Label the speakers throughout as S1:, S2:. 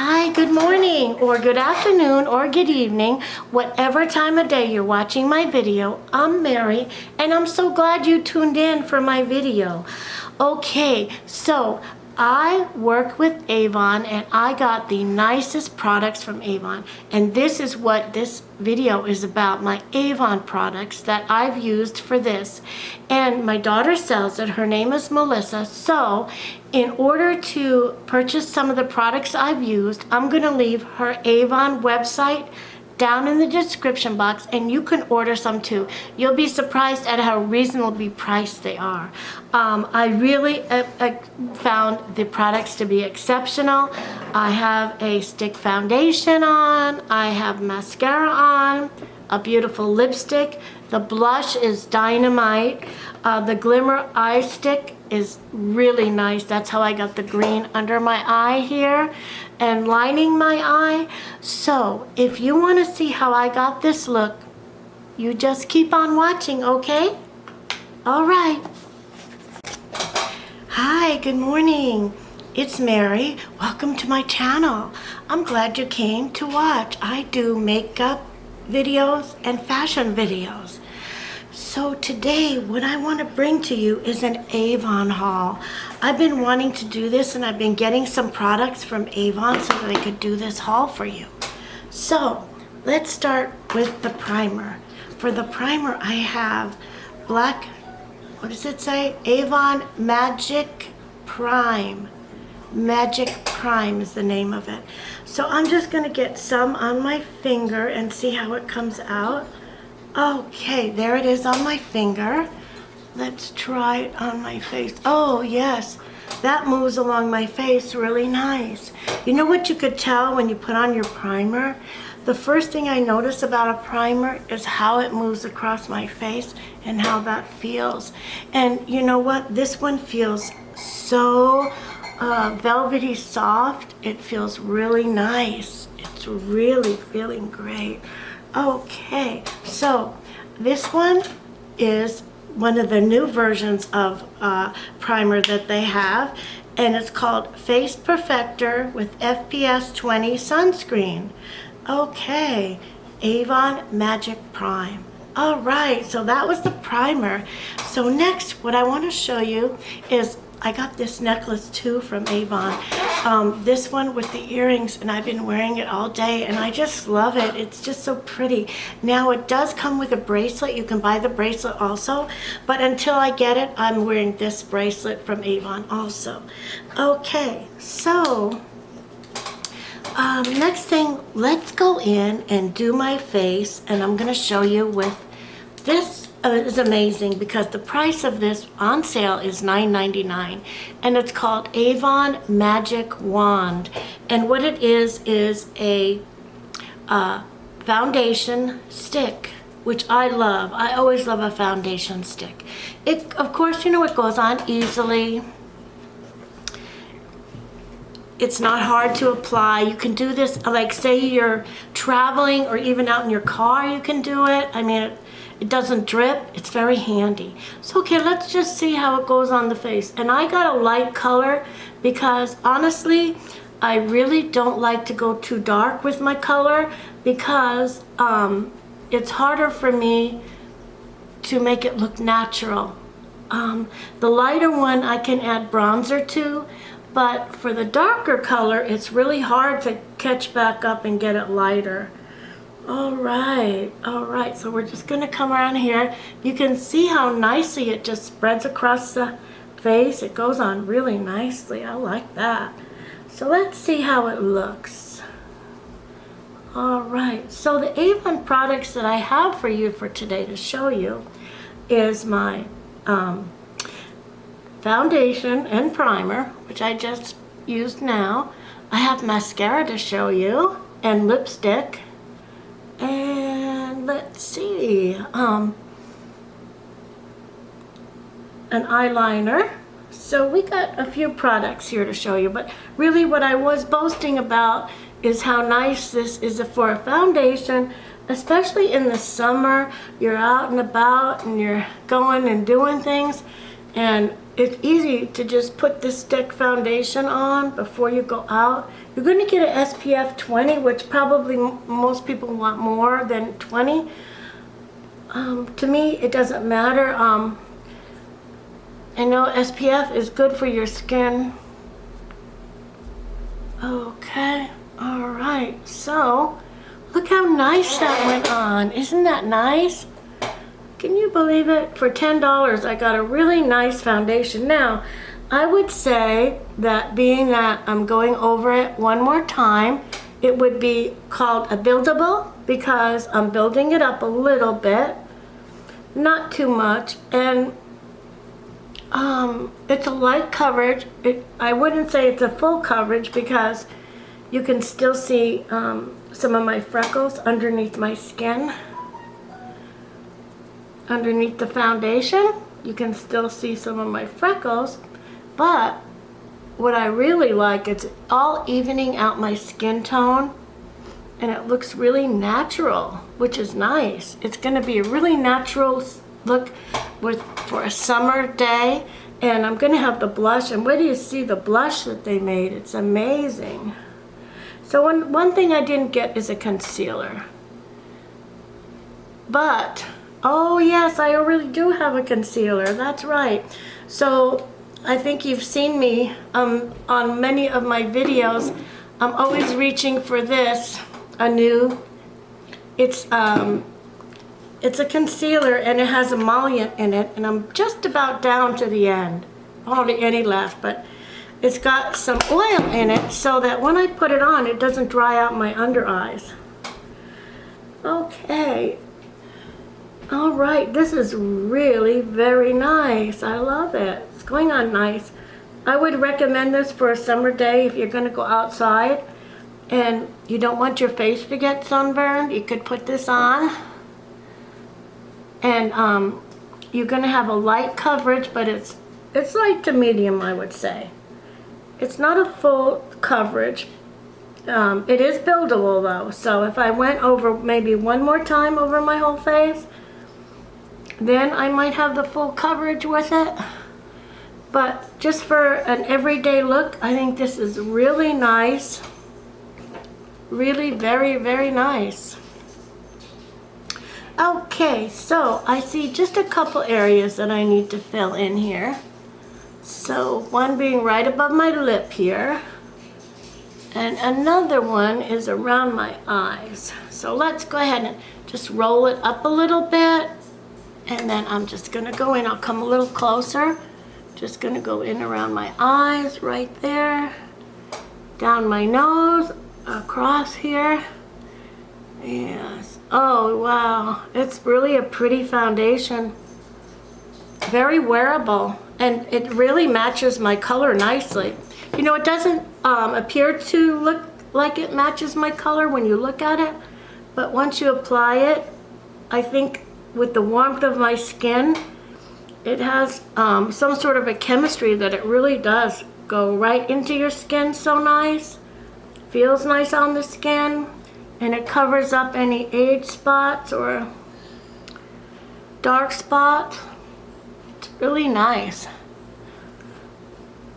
S1: Hi, good morning, or good afternoon, or good evening, whatever time of day you're watching my video. I'm Mary, and I'm so glad you tuned in for my video. Okay, so I work with Avon, and I got the nicest products from Avon, and this is what this video is about, my Avon products that I've used for this. And my daughter sells it. Her name is Melissa. So in order to purchase some of the products I've used, I'm going to leave her Avon website down in the description box, and you can order some too. You'll be surprised at how reasonably priced they are. I really found the products to be exceptional. I have a stick foundation on, I have mascara on, a beautiful lipstick. The blush is dynamite. The Glimmer eye stick is really nice. That's how I got the green under my eye here and lining my eye. So if you want to see how I got this look, you just keep on watching, okay? All right. Hi, good morning. It's Mary. Welcome to my channel. I'm glad you came to watch. I do makeup videos and fashion videos. So today what I want to bring to you is an Avon haul. I've been wanting to do this, and I've been getting some products from Avon so that I could do this haul for you. So let's start with the primer. For the primer I have black, what does it say? Avon Magic Prime. Magic Prime is the name of it. So I'm just going to get some on my finger and see how it comes out. Okay, there it is on my finger. Let's try it on my face. Oh yes, that moves along my face really nice. You know what you could tell when you put on your primer? The first thing I notice about a primer is how it moves across my face and how that feels. And you know what? This one feels so velvety soft. It feels really nice. It's really feeling great. Okay, so this one is one of the new versions of primer that they have, and it's called Face Perfector with FPS 20 sunscreen. Okay, Avon Magic Prime. All right, so that was the primer. So next, what I want to show you is I got this necklace too from Avon. This one with the earrings, and I've been wearing it all day, and I just love it. It's just so pretty. Now it does come with a bracelet. You can buy the bracelet also, but until I get it, I'm wearing this bracelet from Avon also. Okay, so next thing, let's go in and do my face, and I'm gonna show you with this. Is amazing because the price of this on sale is $9.99, and it's called Avon Magic Wand, and what it is a foundation stick, which I love. I always love a foundation stick. It, of course, you know, it goes on easily. It's not hard to apply. You can do this, like say you're traveling or even out in your car, you can do it. I mean, it doesn't drip. It's very handy. So okay, let's just see how it goes on the face. And I got a light color because honestly, I really don't like to go too dark with my color because it's harder for me to make it look natural. The lighter one I can add bronzer to, but for the darker color, it's really hard to catch back up and get it lighter. All right, so we're just gonna come around here. You can see how nicely it just spreads across the face. It goes on really nicely. I like that. So let's see how it looks. All right, so the Avon products that I have for you for today to show you is my foundation and primer, which I just used now. I have mascara to show you and lipstick. And let's see, an eyeliner. So we got a few products here to show you, but really what I was boasting about is how nice this is for a foundation, especially in the summer. You're out and about and you're going and doing things, and it's easy to just put this stick foundation on before you go out. You're going to get an SPF 20, which probably most people want more than 20. To me, it doesn't matter. I know SPF is good for your skin. Okay, all right. So, look how nice that went on. Isn't that nice? Can you believe it? For $10, I got a really nice foundation. Now, I would say that being that I'm going over it one more time, it would be called a buildable because I'm building it up a little bit, not too much, and it's a light coverage. I wouldn't say it's a full coverage because you can still see some of my freckles underneath my skin. Underneath the foundation, you can still see some of my freckles, but what I really like, it's all evening out my skin tone, and it looks really natural, which is nice. It's gonna be a really natural look for a summer day, and I'm gonna have the blush, and where do you see the blush that they made? It's amazing. So one thing I didn't get is a concealer, but oh yes, I already do have a concealer, that's right. So I think you've seen me on many of my videos. I'm always reaching for this, it's a concealer and it has emollient in it, and I'm just about down to the end. Hardly any left, but it's got some oil in it so that when I put it on, it doesn't dry out my under eyes. Okay. All right, this is really very nice. I love it. It's going on nice. I would recommend this for a summer day if you're going to go outside and you don't want your face to get sunburned. You could put this on, and you're going to have a light coverage, but it's light to medium, I would say. It's not a full coverage. It is buildable though, so if I went over maybe one more time over my whole face, then I might have the full coverage with it. But just for an everyday look, I think this is really nice. Really very, very nice. Okay, so I see just a couple areas that I need to fill in here. So one being right above my lip here, and another one is around my eyes. So let's go ahead and just roll it up a little bit, and then I'm just gonna go in. I'll come a little closer. Just gonna go in around my eyes right there, down my nose, across here. Yes. Oh wow, it's really a pretty foundation. Very wearable, and it really matches my color nicely. You know, it doesn't appear to look like it matches my color when you look at it, but once you apply it, I think with the warmth of my skin, it has some sort of a chemistry that it really does go right into your skin so nice. Feels nice on the skin, and it covers up any age spots or dark spots. It's really nice.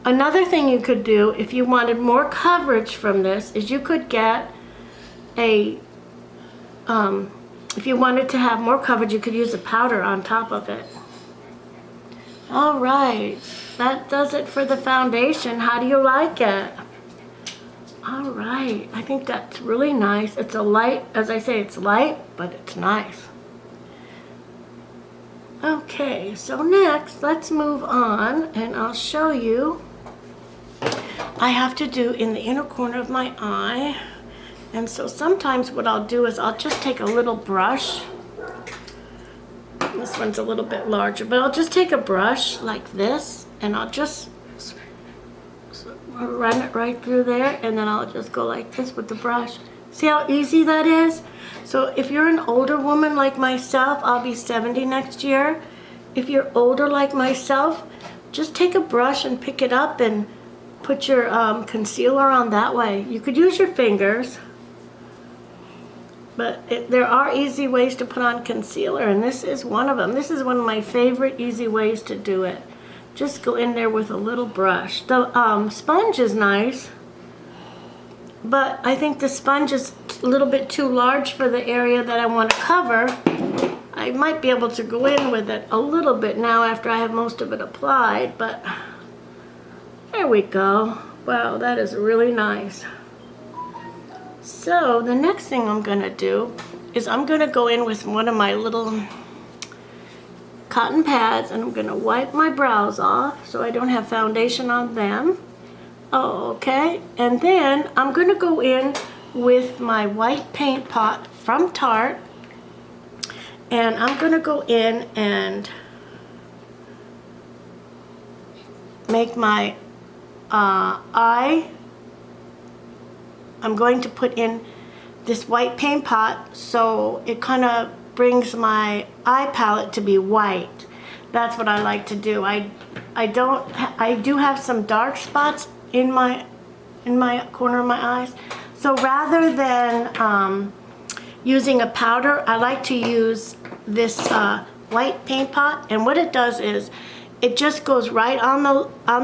S1: Another thing you could do if you wanted more coverage from this is you could get a, if you wanted to have more coverage, you could use a powder on top of it. All right, that does it for the foundation. How do you like it? All right, I think that's really nice. It's a light, as I say, it's light, but it's nice. Okay, so next, let's move on, and I'll show you. I have to do in the inner corner of my eye, and so sometimes what I'll do is I'll just take a little brush. This one's a little bit larger, but I'll just take a brush like this, and I'll just run it right through there, and then I'll just go like this with the brush. See how easy that is? So if you're an older woman like myself, I'll be 70 next year. If you're older like myself, just take a brush and pick it up and put your concealer on that way. You could use your fingers, but there are easy ways to put on concealer, and this is one of them. This is one of my favorite easy ways to do it. just go in there with a little brush. The sponge is nice, but I think the sponge is a little bit too large for the area that I want to cover. I might be able to go in with it a little bit now after I have most of it applied, but there we go. Wow, that is really nice. So the next thing I'm gonna do is I'm gonna go in with one of my little cotton pads and I'm gonna wipe my brows off so I don't have foundation on them. Oh, okay. And then I'm gonna go in with my white paint pot from Tarte, and I'm gonna go in and make my eye. I'm going to put in this white paint pot so it kind of brings my eye palette to be white. That's what I like to do. I do have some dark spots in my corner of my eyes. So rather than using a powder, I like to use this white paint pot, and what it does is it just goes right on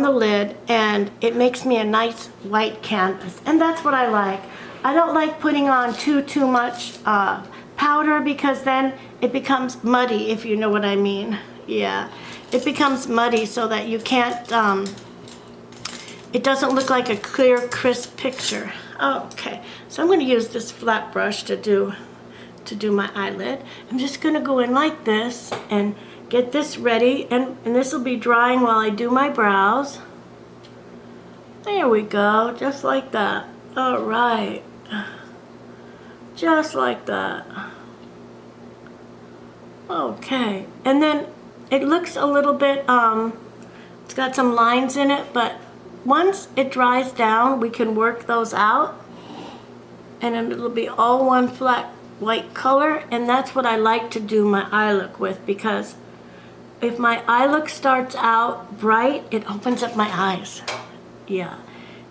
S1: the lid and it makes me a nice white canvas, and that's what I like. I don't like putting on too much powder because then it becomes muddy, if you know what I mean. Yeah, it becomes muddy so that you can't, it doesn't look like a clear, crisp picture. Okay, so I'm going to use this flat brush to do my eyelid. I'm just going to go in like this and get this ready, and this will be drying while I do my brows. There we go, just like that. All right, just like that. Okay, and then it looks a little bit, it's got some lines in it, but once it dries down, we can work those out, and then it'll be all one flat white color, and that's what I like to do my eye look with, because if my eye look starts out bright, it opens up my eyes. Yeah,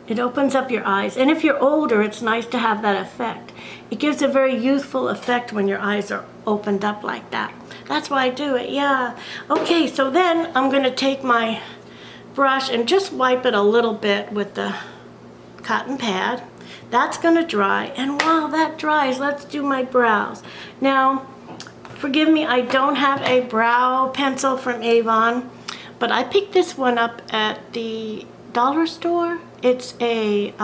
S1: it opens up your eyes. And if you're older, it's nice to have that effect. It gives a very youthful effect when your eyes are opened up like that. That's why I do it, yeah. Okay, so then I'm gonna take my brush and just wipe it a little bit with the cotton pad. That's gonna dry, and while that dries, let's do my brows. Now, forgive me, I don't have a brow pencil from Avon, but I picked this one up at the dollar store. It's a,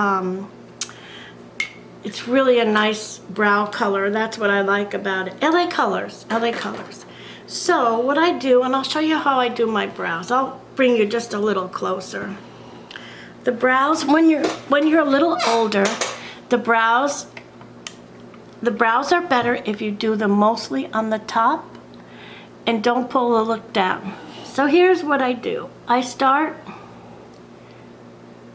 S1: it's really a nice brow color. That's what I like about it. LA Colors, LA Colors. So what I do, and I'll show you how I do my brows. I'll bring you just a little closer. The brows, when you're a little older, the brows are better if you do them mostly on the top and don't pull the look down. So here's what I do. I start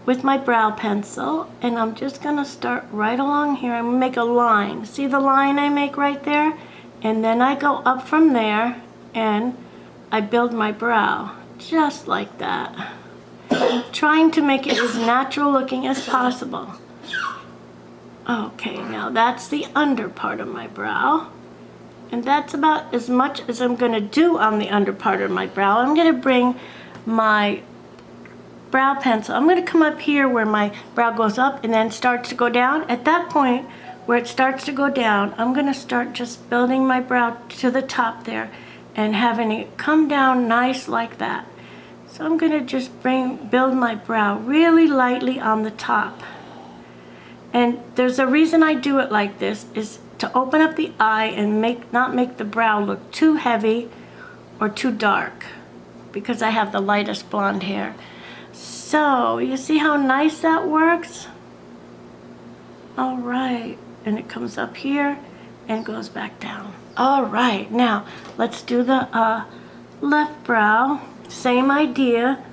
S1: with my brow pencil, and I'm just gonna start right along here. I'm gonna make a line. See the line I make right there? And then I go up from there and I build my brow just like that. Trying to make it as natural looking as possible. Okay, now that's the under part of my brow. And that's about as much as I'm gonna do on the under part of my brow. I'm gonna bring my brow pencil. I'm gonna come up here where my brow goes up and then starts to go down. At that point where it starts to go down, I'm gonna start just building my brow to the top there and having it come down nice like that. So I'm gonna just build my brow really lightly on the top. And there's a reason I do it like this, is to open up the eye and not make the brow look too heavy or too dark, because I have the lightest blonde hair. So you see how nice that works? All right, and it comes up here and goes back down. All right, now let's do the left brow. Same idea.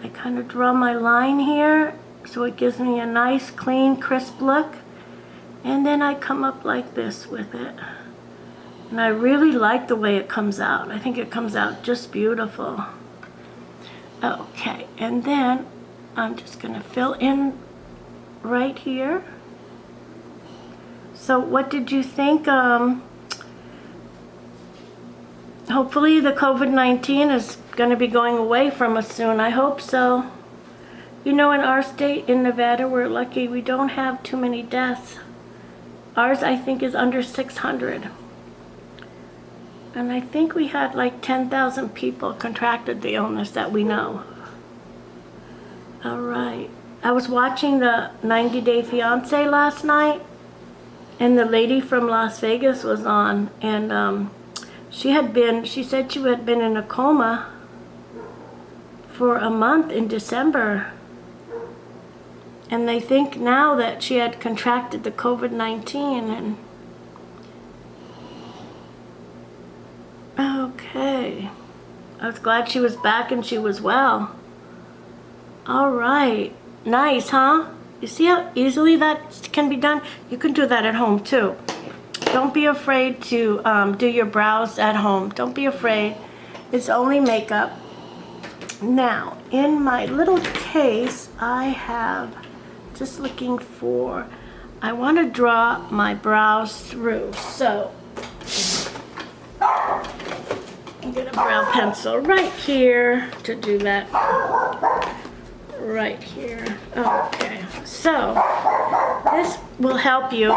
S1: I kind of draw my line here so it gives me a nice, clean, crisp look. And then I come up like this with it. And I really like the way it comes out. I think it comes out just beautiful. Okay, and then I'm just gonna fill in right here. So what did you think? Hopefully the COVID-19 is gonna be going away from us soon. I hope so. You know, in our state, in Nevada, we're lucky. We don't have too many deaths. Ours, I think, is under 600. And I think we had like 10,000 people contracted the illness that we know. All right. I was watching the 90 Day Fiancé last night, and the lady from Las Vegas was on, and she said she had been in a coma for a month in December. And they think now that she had contracted the COVID-19 and okay. I was glad she was back and she was well. All right. Nice, huh? You see how easily that can be done? You can do that at home too. Don't be afraid to do your brows at home. Don't be afraid. It's only makeup. Now, in my little case, I have, just looking for, I want to draw my brows through. So, get a brow pencil right here to do that. Right here. Okay. So, this will help you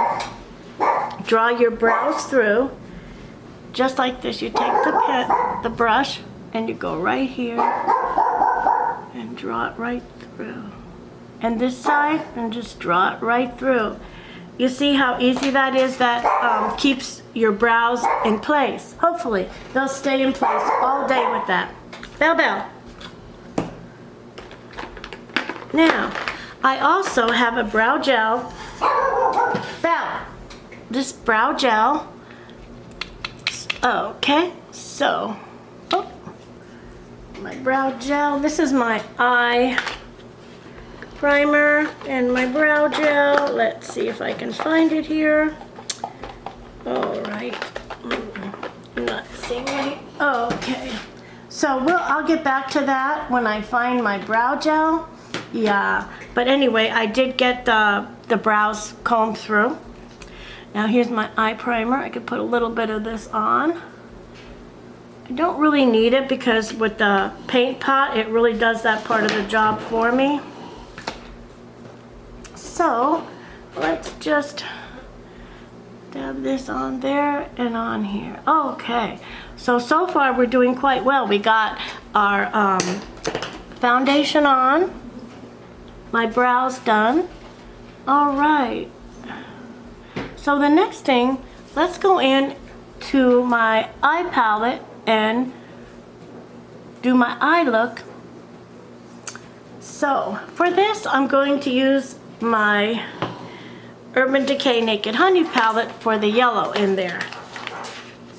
S1: draw your brows through. Just like this. You take the brush and you go right here and draw it right through. And this side, and just draw it right through. You see how easy that is? That keeps your brows in place. Hopefully, they'll stay in place all day with that. Bell, bell. Now, I also have a brow gel. Bell. This brow gel. Okay, so, my brow gel. This is my eye primer and my brow gel. Let's see if I can find it here. All right. I'm not seeing it. Okay. So I'll get back to that when I find my brow gel. Yeah. But anyway, I did get the brows combed through. Now here's my eye primer. I could put a little bit of this on. I don't really need it because with the paint pot, it really does that part of the job for me. So, let's just dab this on there and on here. Okay, so far we're doing quite well. We got our foundation on, my brows done. All right. So the next thing, let's go in to my eye palette and do my eye look. So, for this, I'm going to use my Urban Decay Naked Honey palette for the yellow in there.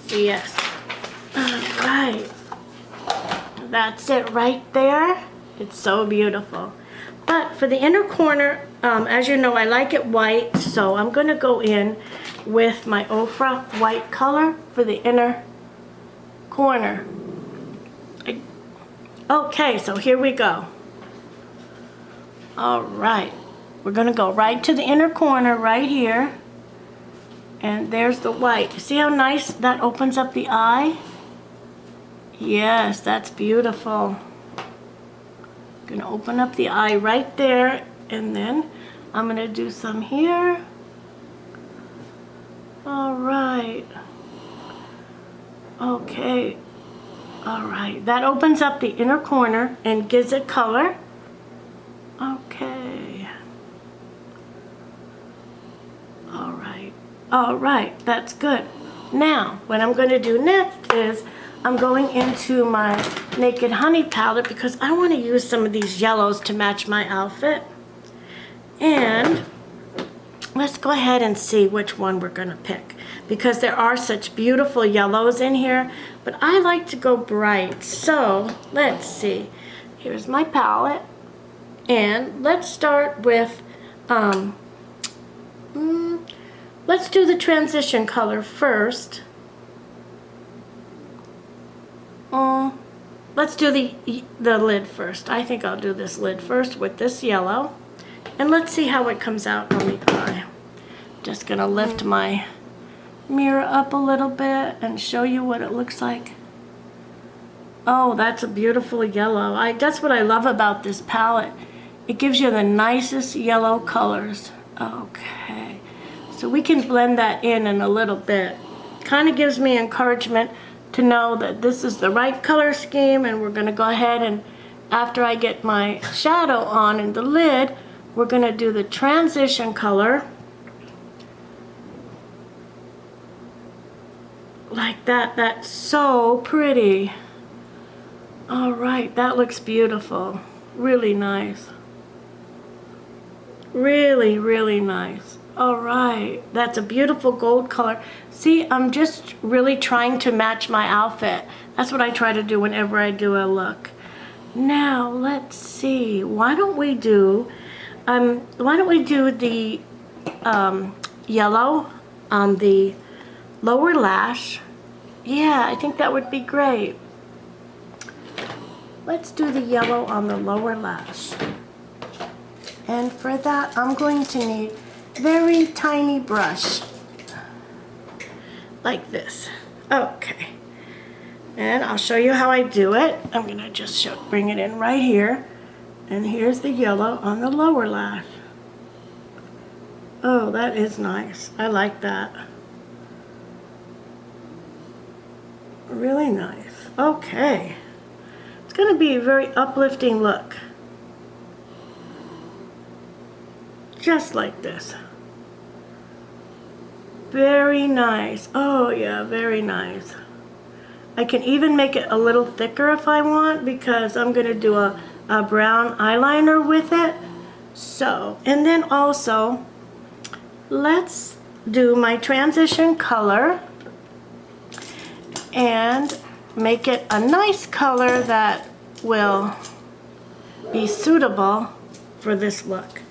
S1: Yes. Alright. That's it right there. It's so beautiful. But for the inner corner, as you know, I like it white, so I'm going to go in with my Ofra white color for the inner corner. Okay, so here we go. Alright. We're going to go right to the inner corner right here. And there's the white. See how nice that opens up the eye? Yes, that's beautiful. Going to open up the eye right there. And then I'm going to do some here. Alright. Okay. Alright. That opens up the inner corner and gives it color. Okay. Alright, that's good. Now, what I'm going to do next is I'm going into my Naked Honey palette because I want to use some of these yellows to match my outfit. And let's go ahead and see which one we're going to pick because there are such beautiful yellows in here, but I like to go bright. So, let's see. Here's my palette. And let's start with let's do the transition color first. Let's do the lid first. I think I'll do this lid first with this yellow. And let's see how it comes out on the eye. Just gonna lift my mirror up a little bit and show you what it looks like. Oh, that's a beautiful yellow. That's what I love about this palette. It gives you the nicest yellow colors. Okay, so we can blend that in a little bit. Kind of gives me encouragement to know that this is the right color scheme, and we're going to go ahead and after I get my shadow on in the lid, we're going to do the transition color. Like that. That's so pretty. All right, that looks beautiful. Really nice. Really, really nice. All right, that's a beautiful gold color. See, I'm just really trying to match my outfit. That's what I try to do whenever I do a look. Now, let's see. Why don't we do the yellow on the lower lash? Yeah, I think that would be great. Let's do the yellow on the lower lash. And for that, I'm going to need a very tiny brush. Like this. Okay. And I'll show you how I do it. I'm going to just bring it in right here. And here's the yellow on the lower lash. Oh, that is nice. I like that. Really nice. Okay. It's going to be a very uplifting look. Just like this. Very nice. Oh yeah, very nice. I can even make it a little thicker if I want, because I'm going to do a brown eyeliner with it. So, and then also, let's do my transition color and make it a nice color that will be suitable for this look.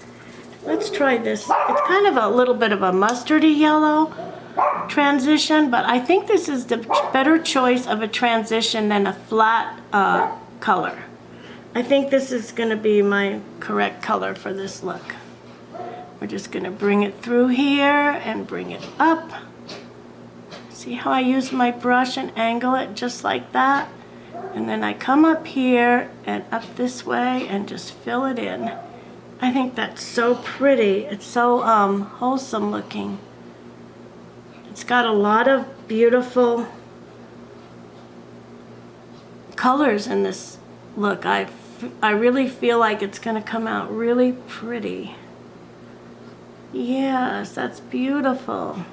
S1: Let's try this. It's kind of a little bit of a mustardy yellow transition, but I think this is the better choice of a transition than a flat color. I think this is going to be my correct color for this look. We're just going to bring it through here and bring it up. See how I use my brush and angle it just like that? And then I come up here and up this way and just fill it in. I think that's so pretty. It's so wholesome looking. It's got a lot of beautiful colors in this look. I really feel like it's going to come out really pretty. Yes, that's beautiful.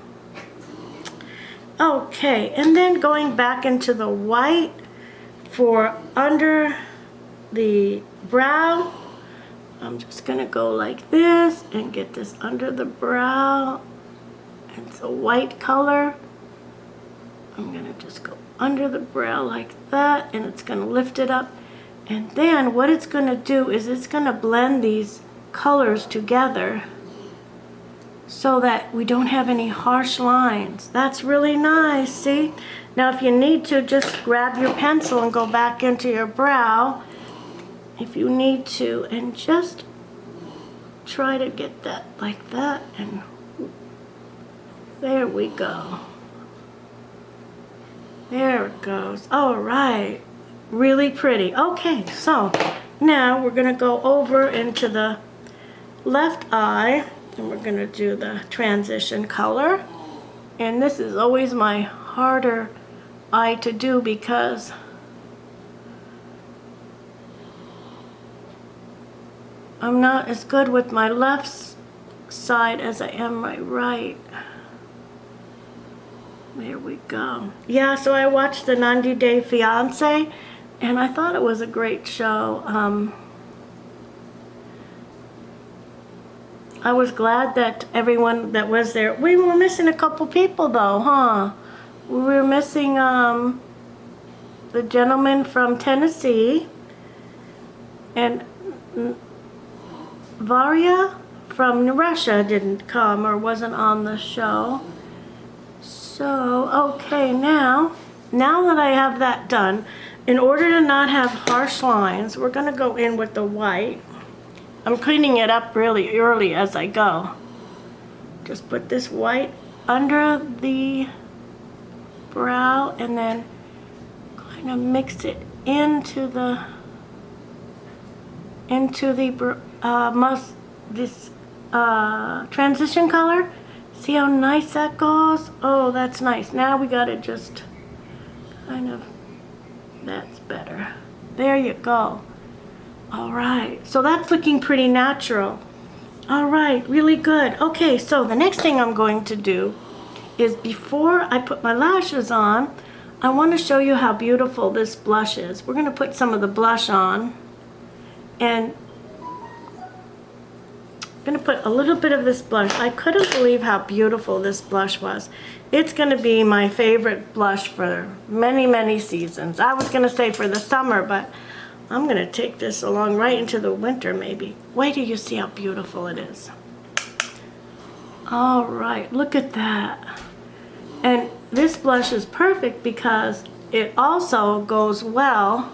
S1: Okay, and then going back into the white for under the brow, I'm just going to go like this and get this under the brow. It's a white color. I'm going to just go under the brow like that, and it's going to lift it up. And then what it's going to do is it's going to blend these colors together so that we don't have any harsh lines. That's really nice, see? Now if you need to, just grab your pencil and go back into your brow if you need to, and just try to get that like that, and there we go. There it goes. All right. Really pretty. Okay, so now we're going to go over into the left eye, and we're going to do the transition color. And this is always my harder eye to do because I'm not as good with my left side as I am my right. There we go. Yeah, so I watched the 90 Day Fiancé, and I thought it was a great show. I was glad that everyone that was there. We were missing a couple people though, huh? We were missing the gentleman from Tennessee, and Varia from Russia didn't come or wasn't on the show. So, okay, now that I have that done, in order to not have harsh lines, we're going to go in with the white. I'm cleaning it up really early as I go. Just put this white under the brow and then kind of mix it into the transition color. See how nice that goes? Oh, that's nice. Now we gotta just kind of, that's better. There you go. All right, so that's looking pretty natural. All right, really good. Okay, so the next thing I'm going to do is, before I put my lashes on, I want to show you how beautiful this blush is. We're going to put some of the blush on, and I'm going to put a little bit of this blush. I couldn't believe how beautiful this blush was. It's going to be my favorite blush for many, many seasons. I was going to say for the summer, but I'm going to take this along right into the winter maybe. Wait till you see how beautiful it is. All right, look at that. And this blush is perfect because it also goes well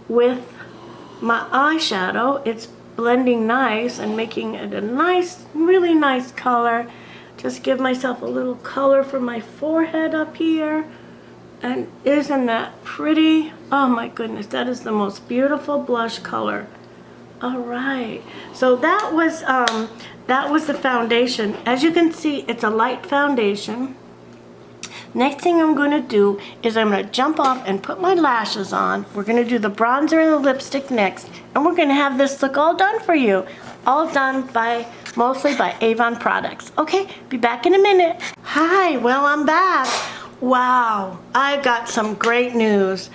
S1: with my eyeshadow. It's blending nice and making it a nice, really nice color. Just give myself a little color for my forehead up here. And isn't that pretty? Oh my goodness, that is the most beautiful blush color. All right, so that was the foundation. As you can see, it's a light foundation. Next thing I'm going to do is I'm going to jump off and put my lashes on. We're going to do the bronzer and the lipstick next, and we're going to have this look all done for you. All done mostly by Avon products. Okay, be back in a minute. Hi, well, I'm back. Wow, I got some great news.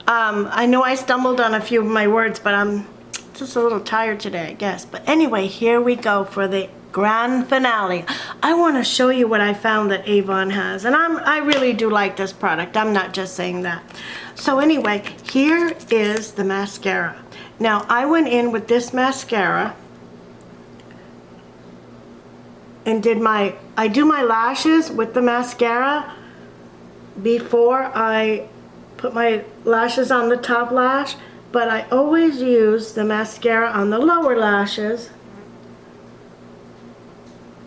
S1: I know I stumbled on a few of my words, but I'm just a little tired today, I guess. But anyway, here we go for the grand finale. I want to show you what I found that Avon has, and I really do like this product. I'm not just saying that. So anyway, here is the mascara. Now, I went in with this mascara and I do my lashes with the mascara before I put my lashes on the top lash, but I always use the mascara on the lower lashes.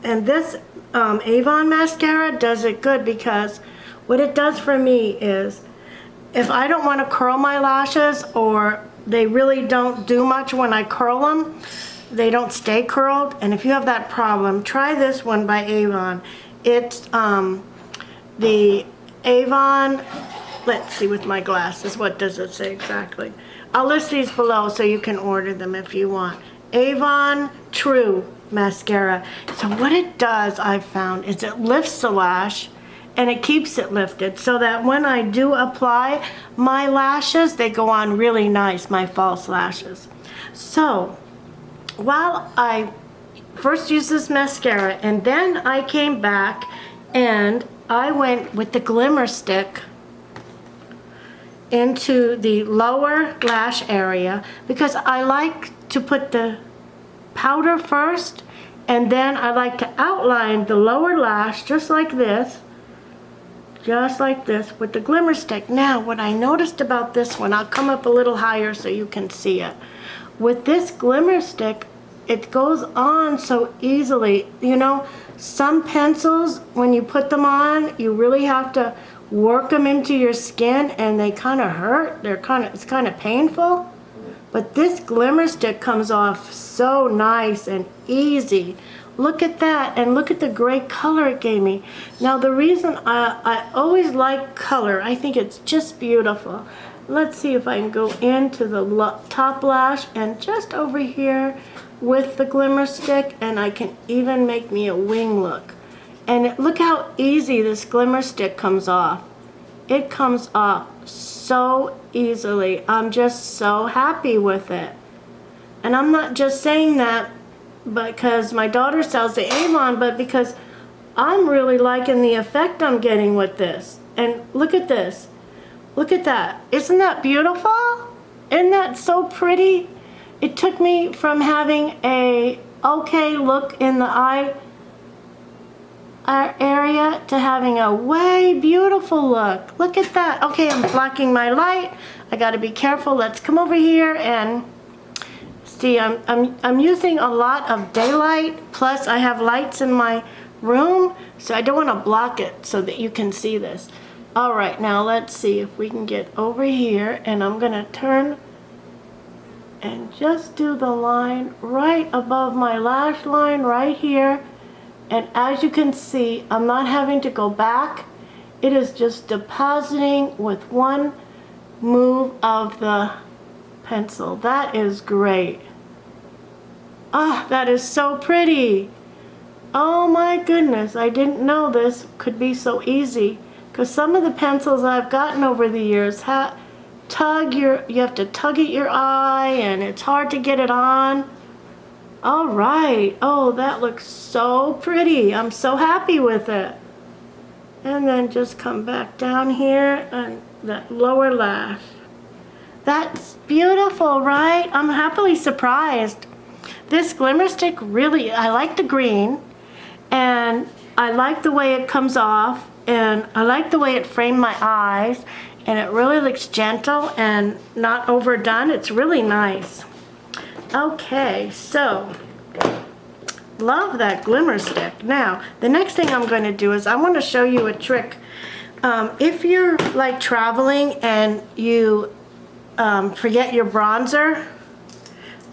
S1: And this Avon mascara does it good, because what it does for me is, if I don't want to curl my lashes, or they really don't do much when I curl them, they don't stay curled, and if you have that problem, try this one by Avon. It's the Avon, let's see with my glasses, what does it say exactly? I'll list these below so you can order them if you want. Avon True Mascara. So what it does, I've found, is it lifts the lash and it keeps it lifted, so that when I do apply my lashes, they go on really nice, my false lashes. So while I first used this mascara, and then I came back and I went with the Glimerstick into the lower lash area, because I like to put the powder first, and then I like to outline the lower lash just like this with the Glimerstick. Now, what I noticed about this one, I'll come up a little higher so you can see it. With this Glimerstick, it goes on so easily. You know, some pencils, when you put them on, you really have to work them into your skin, and they kind of hurt. It's kind of painful. But this Glimerstick comes off so nice and easy. Look at that, and look at the great color it gave me. Now, the reason I always like color, I think it's just beautiful. Let's see if I can go into the top lash and just over here with the Glimerstick, and I can even make me a wing look. And look how easy this Glimerstick comes off. It comes off so easily. I'm just so happy with it. And I'm not just saying that because my daughter sells the Avon, but because I'm really liking the effect I'm getting with this. And look at this. Look at that. Isn't that beautiful? Isn't that so pretty? It took me from having a okay look in the eye area to having a way beautiful look. Look at that. Okay, I'm blocking my light. I got to be careful. Let's come over here and see. I'm using a lot of daylight, plus I have lights in my room, so I don't want to block it so that you can see this. All right, now let's see if we can get over here, and I'm gonna turn and just do the line right above my lash line right here. And as you can see, I'm not having to go back. It is just depositing with one move of the pencil. That is great. Ah, that is so pretty. Oh my goodness, I didn't know this could be so easy, because some of the pencils I've gotten over the years you have to tug at your eye and it's hard to get it on. All right. Oh, that looks so pretty. I'm so happy with it. And then just come back down here and that lower lash. That's beautiful, right? I'm happily surprised. This Glimerstick really, I like the green, and I like the way it comes off, and I like the way it framed my eyes, and it really looks gentle and not overdone. It's really nice. Okay, so love that Glimerstick. Now, the next thing I'm going to do is I want to show you a trick. If you're like traveling and you forget your bronzer,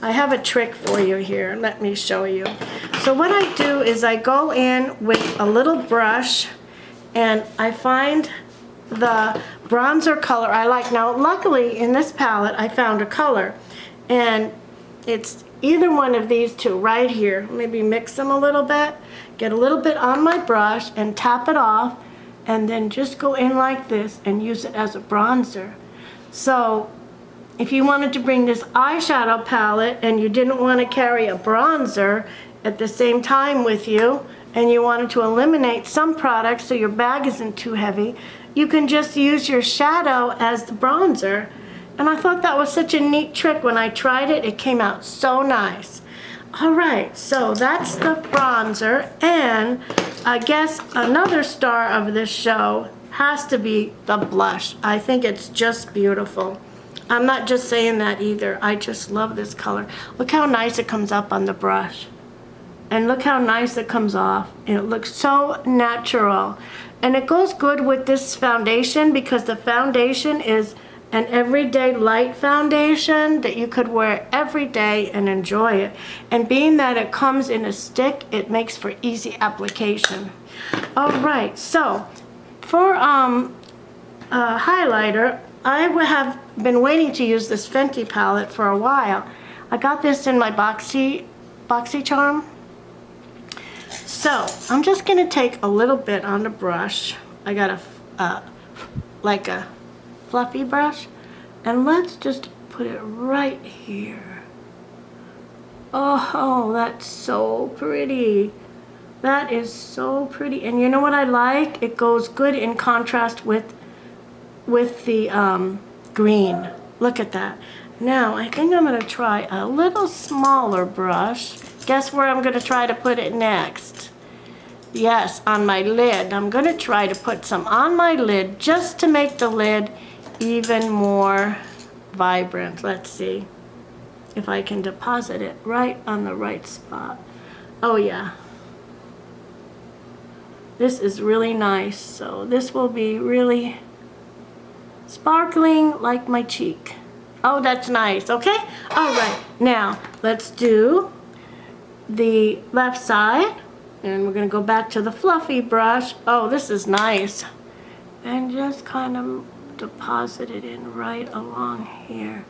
S1: I have a trick for you here. Let me show you. So what I do is I go in with a little brush and I find the bronzer color I like. Now, luckily in this palette I found a color, and it's either one of these two right here. Maybe mix them a little bit, get a little bit on my brush and tap it off, and then just go in like this and use it as a bronzer. So if you wanted to bring this eyeshadow palette and you didn't want to carry a bronzer at the same time with you, and you wanted to eliminate some products so your bag isn't too heavy, you can just use your shadow as the bronzer. And I thought that was such a neat trick. When I tried it, it came out so nice. All right, so that's the bronzer, and I guess another star of this show has to be the blush. I think it's just beautiful. I'm not just saying that either. I just love this color. Look how nice it comes up on the brush. And look how nice it comes off. And it looks so natural. And it goes good with this foundation because the foundation is an everyday light foundation that you could wear every day and enjoy it. And being that it comes in a stick, it makes for easy application. All right, so for highlighter, I have been waiting to use this Fenty palette for a while. I got this in my BoxyCharm. So I'm just gonna take a little bit on the brush. I got like a fluffy brush, and let's just put it right here. Oh, that's so pretty. That is so pretty. And you know what I like? It goes good in contrast with the green. Look at that. Now I think I'm gonna try a little smaller brush. Guess where I'm gonna try to put it next? Yes, on my lid. I'm gonna try to put some on my lid just to make the lid even more vibrant. Let's see if I can deposit it right on the right spot. Oh yeah. This is really nice. So this will be really sparkling like my cheek. Oh, that's nice. Okay? All right. Now, let's do the left side. And we're going to go back to the fluffy brush. Oh, this is nice. And just kind of deposit it in right along here.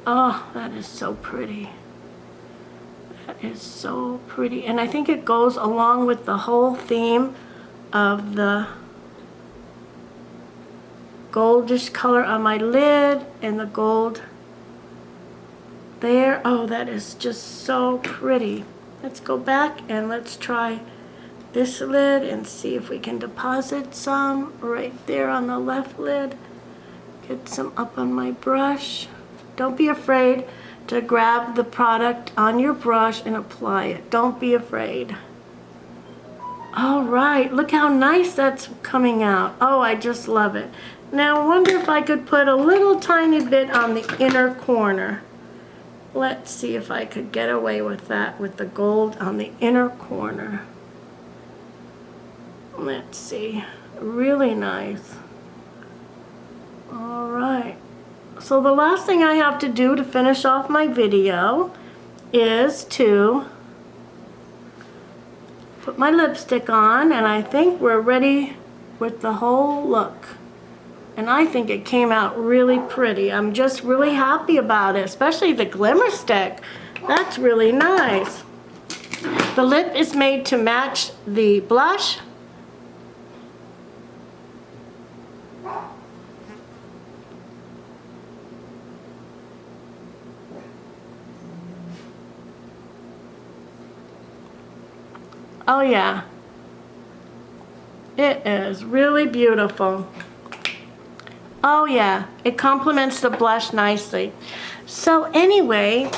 S1: Oh, that is so pretty. That is so pretty. And I think it goes along with the whole theme of the goldish color on my lid and the gold there. Oh, that is just so pretty. Let's go back and let's try this lid and see if we can deposit some right there on the left lid. Get some up on my brush. Don't be afraid to grab the product on your brush and apply it. Don't be afraid. All right, look how nice that's coming out. Oh, I just love it. Now I wonder if I could put a little tiny bit on the inner corner. Let's see if I could get away with that with the gold on the inner corner. Let's see. Really nice. All right. So the last thing I have to do to finish off my video is to put my lipstick on, and I think we're ready with the whole look. And I think it came out really pretty. I'm just really happy about it, especially the Glimerstick. That's really nice. The lip is made to match the blush. Oh yeah, it is really beautiful. Oh yeah, it complements the blush nicely. So anyway,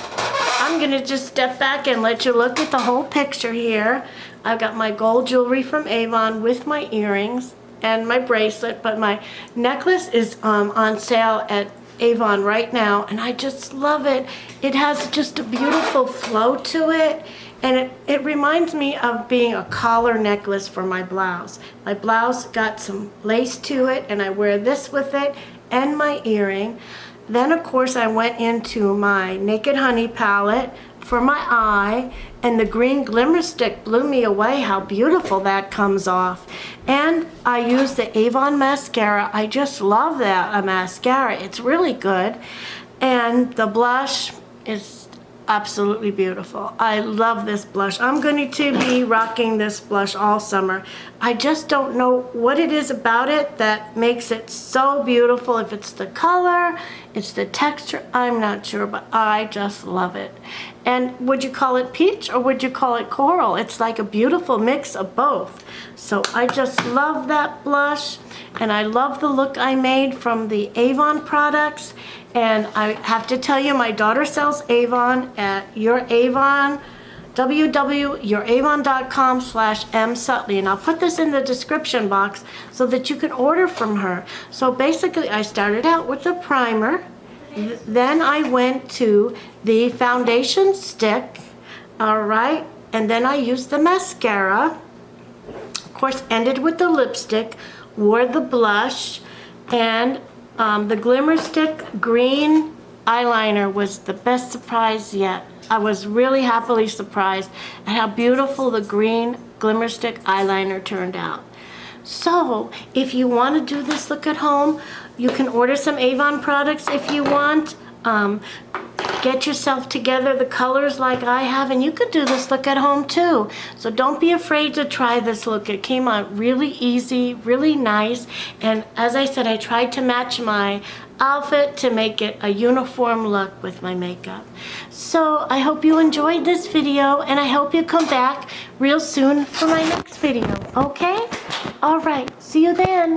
S1: I'm gonna just step back and let you look at the whole picture here. I've got my gold jewelry from Avon with my earrings and my bracelet, but my necklace is on sale at Avon right now, and I just love it. It has just a beautiful flow to it, and it reminds me of being a collar necklace for my blouse. My blouse got some lace to it, and I wear this with it and my earring. Then of course I went into my Naked Honey palette for my eye, and the green Glimerstick blew me away how beautiful that comes off. And I used the Avon mascara. I just love that mascara. It's really good. And the blush is absolutely beautiful. I love this blush. I'm going to be rocking this blush all summer. I just don't know what it is about it that makes it so beautiful. If it's the color, it's the texture, I'm not sure, but I just love it. And would you call it peach or would you call it coral? It's like a beautiful mix of both. So I just love that blush, and I love the look I made from the Avon products. And I have to tell you, my daughter sells Avon at www.youravon.com/msutley, and I'll put this in the description box so that you can order from her. So basically I started out with the primer, then I went to the foundation stick, all right, and then I used the mascara, of course ended with the lipstick, wore the blush, and the Glimerstick green eyeliner was the best surprise yet. I was really happily surprised at how beautiful the green Glimerstick eyeliner turned out. So if you want to do this look at home, you can order some Avon products if you want. Get yourself together the colors like I have, and you could do this look at home too. So don't be afraid to try this look. It came out really easy, really nice, and as I said, I tried to match my outfit to make it a uniform look with my makeup. So I hope you enjoyed this video, and I hope you come back real soon for my next video, okay? All right, see you then.